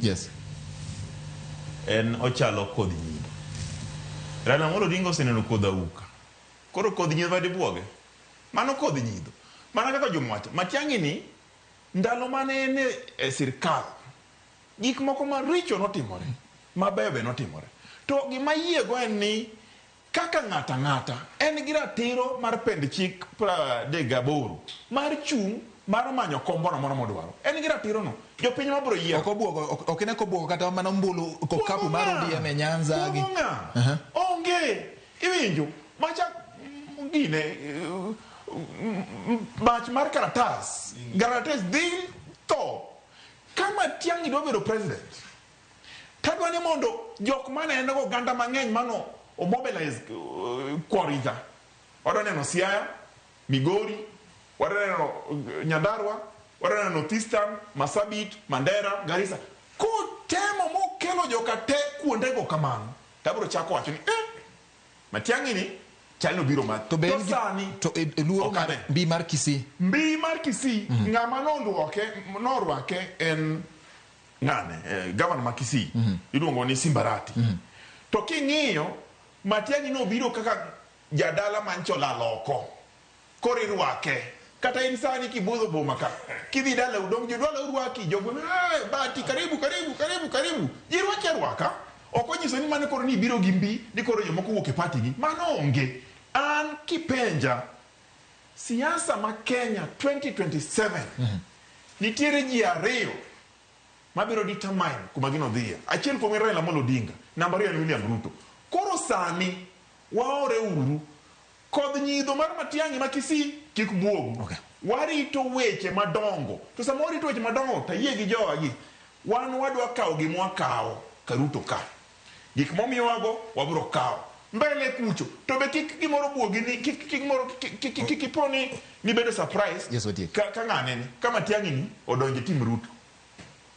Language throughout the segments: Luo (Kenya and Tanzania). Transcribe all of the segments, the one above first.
Yes. En ochalo kodh nyido. Raila Amolo Odinga oseneno kodh auka. Koro kodh nyido vade buoge. Mano kodh nyido. Mana kaka jomwacho. Matiang'i ni ndalo mane ne sirkal. Gik moko maricho notimore. Mabeyo be notimore. To gima yiego en ni kaka ng'ata en gi ratiro mar pend chik 38 mar chung' mar manyo kombono moro modwaro. En gi ratiro no. Jopiny mabro yiero. Ok ine kobuogo kata mana mbulu kokapu mar ODM e Nyanza gi. Onge. Iwinjo. Macha gine mach mar karatas. Karatas dhi to. Kama Tiang'i dwa bedo president. Tadwa ni mondo jok mane en go ganda mang'eny mano o mobilize kwariga. Wadwa neno Siaya, Migori, wadwa neno Nyandarua, wadwa neno Northeastern, Marsabit, Mandera, Garissa. Kotemo mokelo joka te kuonde go kamano. Tabro chako wacho ni Matiang'i ni chalno biro ma to sani to luoro mar mbi mar Kisii. Mbi mar Kisii ng'ama norwake en ng'ane governor ma Kisii iluongo ni Simbarati. To king'iyo Matiang'i no biro kaka jadala mancho laloko koro irwake kata in sani kibudho boma ka kidhi dala udong jodwala urwaki jogo bati karibu jirwake rwaka okonyiso ni mane koro ni biro gi mbi ni koro jomoko wuok e party gi mano onge. An kipenja siasa ma Kenya 2027 nitiere ji ariyo mabiro determine kuma gino dhiye. Achiel kuom Raila Amolo Odinga, namba 2 en William Ruto. Koro sani waore uru kodh nyidho mar Matiang'i ma Kisii kik buogu. Warito weche madongo. To sama warito weche madongo tayie gi jowagi. Wan wadwa kawo gimwa kawo ka Ruto ka. Gik momiyowago wabiro kawo. Mbele kucho. To be kik gimoro buogi ni kik poni ni bedo surprise. Yes, ka ng'ane ni ka Matiang'i ni odonje tim Ruto.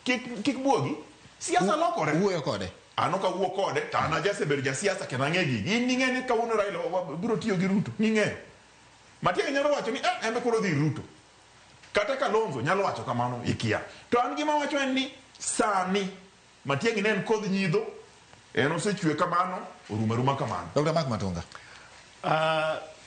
Kik buogi. Siasa lokore. Wuoyo kode. Ano ka wuo kode, ta ana jasebedo ja siasa kendo ang'e gigi. In ning'e ni kawuono Raila biro tiyo gi Ruto. Ning'e. Matiang'i nyalo wacho ni embe koro dhi Ruto. Kata Kalonzo nyalo wacho kamano ikia. To an gima wacho en ni sani Matiang'i ne en kodh nyidho. En osechwe kamano, oruma kamano. Dr. Mark Matunga.